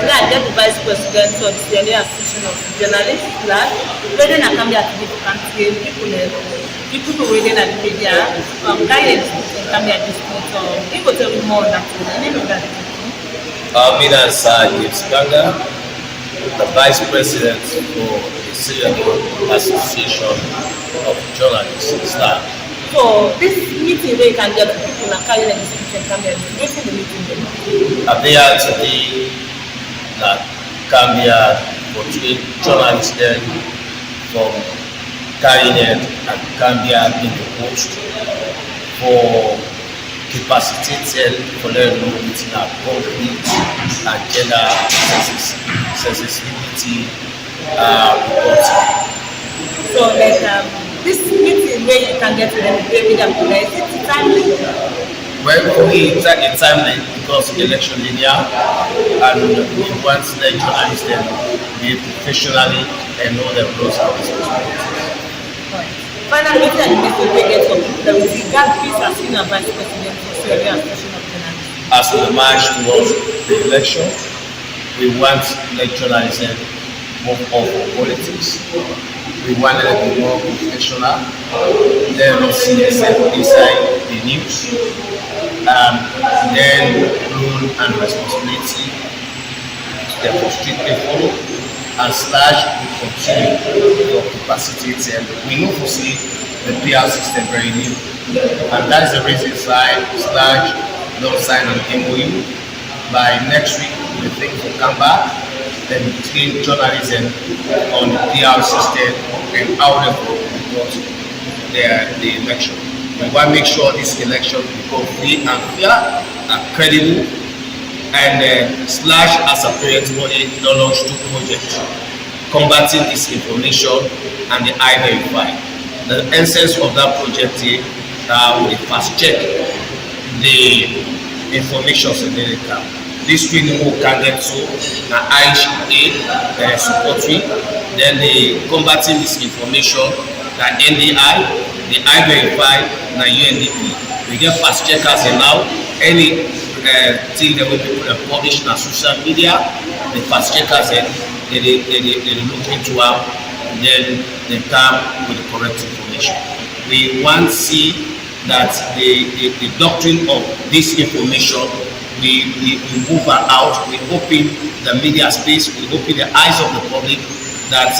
Today I get the Vice President of the TDN Association of Journalists, SLAJ. Today I come here to give people who read in the media, guidance and come here to discuss. People tell me more that SLAJ the Vice President for the TDN Association of Journalists, SLAJ. So this meeting where you can get people and carry the discussion, come here, making the meeting. I'm here today that come here for journalists then from carrying it and come here in the post for capacitated for learning within our concrete and gender sensitivity reporting. So this meeting where you can get to them, is it timely? Well, for me, it's timely because the election linear and we want the journalists to be professionally and know their roles and responsibilities. Finally, what are the message we get from people that we see God peace as senior Vice President for TDN Association of Journalists? As we march towards the election, we want the journalists to move off of politics. We want them to be more professional. They don't see themselves inside the news. Then role and responsibility they must strictly follow, and SLAJ will continue to capacitate them. We know to see the PR system very new, and that is the reason why SLAJ don't sign an MOU. By next week, we think we'll come back and train journalism on the PR system and how they report the election. We want to make sure this election will be free and fair and credible. And SLAJ as a parent body launched 2 projects combating disinformation and the I-Verify. The essence of that project is we fast check the information so they can. This training will can get to IHA support me. Then the combating disinformation, the NDI, the I-Verify, and the UNDP. We get fast checkers now. Any thing that will be published on social media, the fast checkers they look into it, and then they come with the correct information. We want to see that the doctrine of this information, we move out, we open the media space, we open the eyes of the public that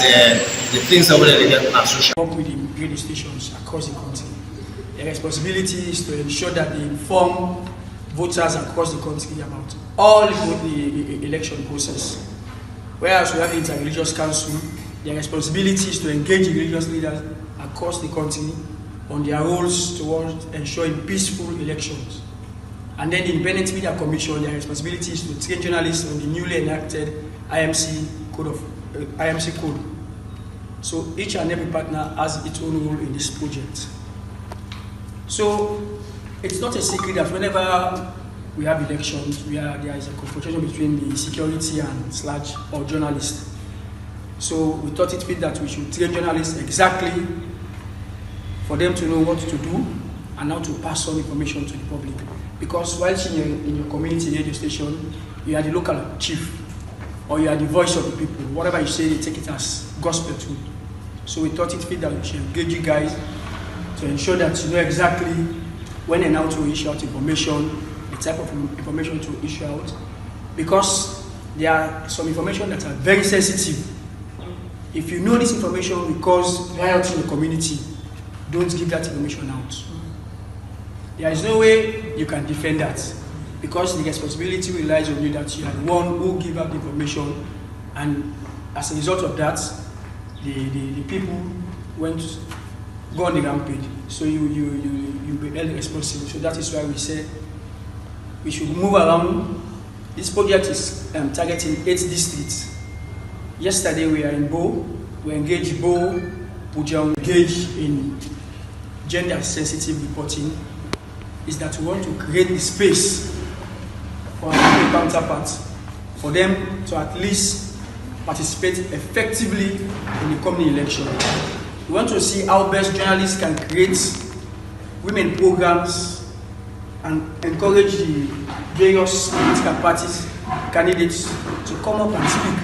the things that we're doing on social. Work with the radio stations across the country. The responsibility is to ensure that they inform voters across the country about all the election process. Whereas we have the Inter-Religious Council, their responsibility is to engage the religious leaders across the country on their roles towards ensuring peaceful elections. And then the Independent Media Commission, their responsibility is to train journalists on the newly enacted IMC code. So each and every partner has its own role in this project. So it's not a secret that whenever we have elections, there is a confrontation between the security and SLAJ or journalists. So we thought it fit that we should train journalists exactly for them to know what to do and how to pass on information to the public. Because whilst in your community radio station, you are the local chief or you are the voice of the people. Whatever you say, they take it as gospel too. So we thought it fit that we should engage you guys to ensure that you know exactly when and how to issue out information, the type of information to issue out, because there are some information that are very sensitive. If you know this information will cause riots in the community, don't give that information out. There is no way you can defend that, because the responsibility relies on you that you are the one who give out the information, and as a result of that, the people go on the rampage. So you be held responsible. So that is why we say we should move around. This project is targeting 8 districts. Yesterday we are in Bo. We engaged Bo. We are engaged in gender sensitive reporting. Is that we want to create the space for our counterparts, for them to at least participate effectively in the coming election. We want to see how best journalists can create women programs and encourage the various political parties candidates to come up and speak,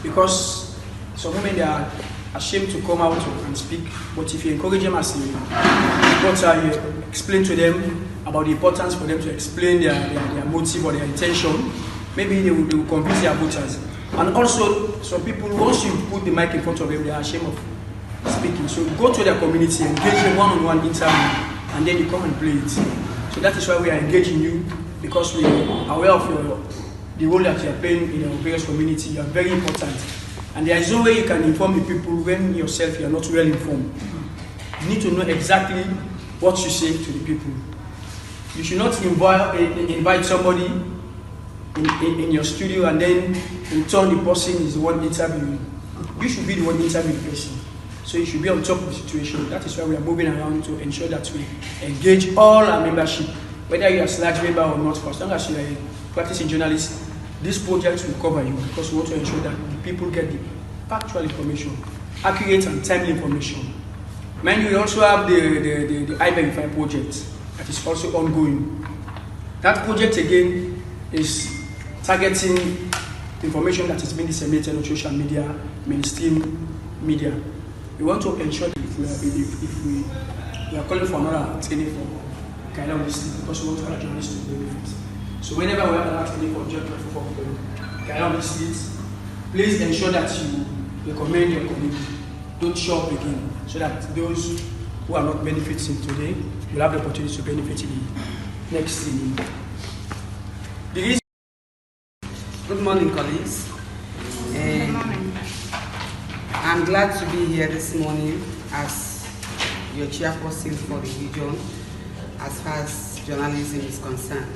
because some women, they are ashamed to come out and speak. But if you encourage them as a reporter, you explain to them about the importance for them to explain their motive or their intention, maybe they will convince their voters. And also, some people, once you put the mic in front of them, they are ashamed of speaking. So go to their community, engage in one-on-one interview, and then you come and play it. So that is why we are engaging you, because we are aware of the role that you are playing in your various community. You are very important. And there is no way you can inform the people when yourself you are not well informed. You need to know exactly what you say to the people. You should not invite somebody in your studio and then in turn the person is the one interviewing. You should be the one interviewing the person. So you should be on top of the situation. That is why we are moving around to ensure that we engage all our membership, whether you are SLAJ member or not. For as long as you are a practicing journalist, this project will cover you, because we want to ensure that the people get the factual information, accurate and timely information. Mind you, we also have the I-Verify project that is also ongoing. That project again is targeting information that is being disseminated on social media, mainstream media. We want to ensure that if we are calling for another training for Kaila on this, because we want to have journalists to benefit. So whenever we have another training for Kaila on this, please ensure that you recommend your colleague. Don't shop again, so that those who are not benefiting today will have the opportunity to benefit in the next training. Good morning, colleagues. Good morning. I'm glad to be here this morning as your chairperson for the region as far as journalism is concerned.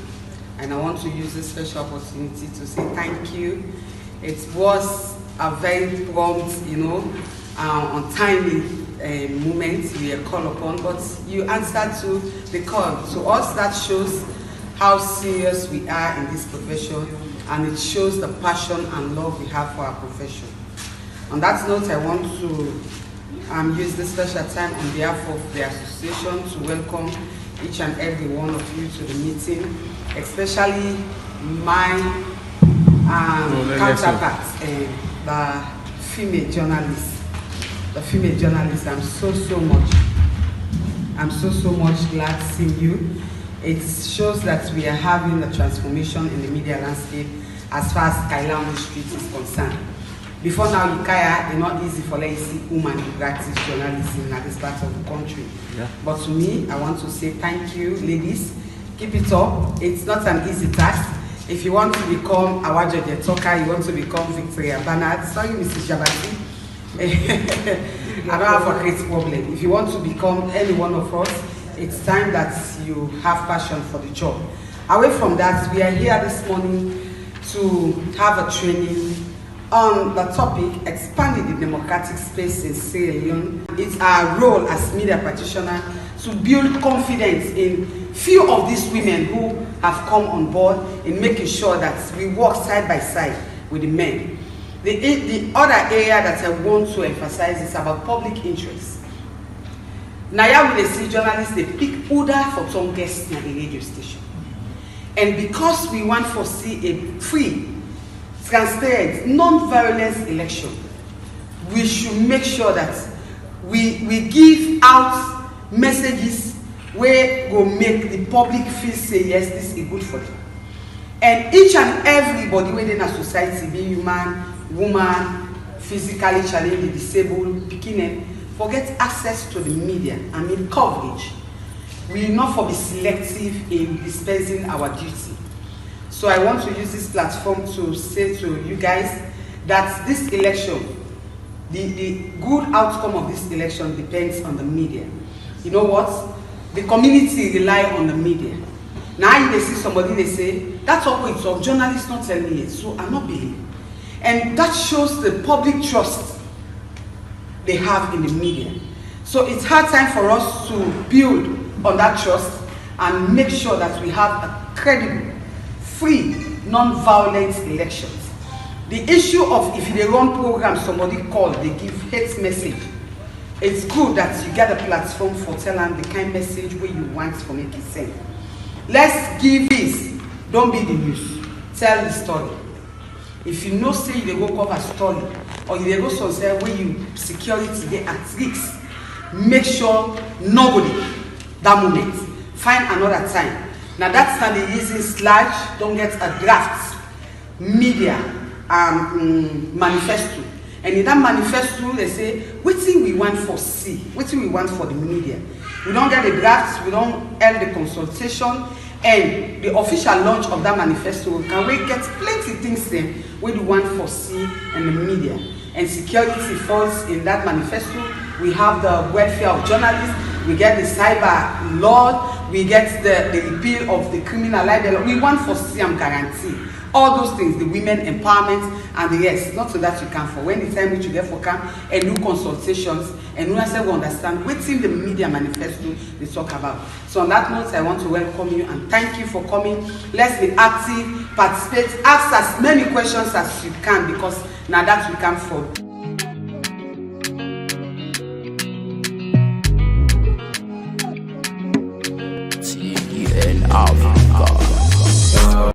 And I want to use this special opportunity to say thank you. It was a very prompt, untimely moment we are called upon, but you answered to the call. To us, that shows how serious we are in this profession, and it shows the passion and love we have for our profession. On that note, I want to use this special time on behalf of the association to welcome each and every one of you to the meeting, especially my counterparts, the female journalists. I'm so much glad to see you. It shows that we are having a transformation in the media landscape as far as Kaila on the street is concerned. Before now, in Kaya, it's not easy for lazy women to practice journalism at this part of the country. Yeah. But to me, I want to say thank you, ladies. Keep it up. It's not an easy task. If you want to become Awajo the Talker, you want to become Victoria Bernard, sorry, Mrs. Jabati, I don't have a great problem. If you want to become any one of us, it's time that you have passion for the job. Away from that, we are here this morning to have a training on the topic, expanding the democratic space in Sierra Leone. It's our role as media practitioners to build confidence in few of these women who have come on board in making sure that we work side by side with the men. The other area that I want to emphasize is about public interest. Now, when they see journalists, they pick order for some guests in the radio station. And because we want to see a free, transparent, non-violent election, we should make sure that we give out messages where will make the public feel say yes, this is good for them. And each and everybody within a society, be human, woman, physically challenged, disabled, beginning, forget access to the media, coverage. We will not be selective in dispensing our duty. So I want to use this platform to say to you guys that this election, the good outcome of this election depends on the media. You know what? The community rely on the media. Now if they see somebody, they say, that's all it's of journalists not telling me it, so I'm not believing. And that shows the public trust they have in the media. So it's hard time for us to build on that trust and make sure that we have a credible, free, non-violent elections. The issue of if they run programs, somebody call, they give hate message. It's good that you get a platform for telling the kind of message where you want to make it sense. Let's give this. Don't be the news. Tell the story. if you know say you dey go cover story or you dey go somewhere where you security dey at risk, make sure nobody that moment find another time. Now that's how they using SLAJ don't get a draft media manifesto, and in that manifesto they say wetin we want for see, wetin we want for the media. We don't get the drafts, we don't end the consultation, and the official launch of that manifesto can we get plenty things then we do want for see in the media. And security falls in that manifesto. We have the welfare of journalists, we get the cyber law, we get the repeal of the criminal libel. We want for see and guarantee all those things, the women empowerment and the rest. Not so that you can for when the time which you get for camp and do consultations and we understand what's in the media manifesto they talk about. So on that note, I want to welcome you and thank you for coming. Let's be active, participate, ask as many questions as you can, because now that we can for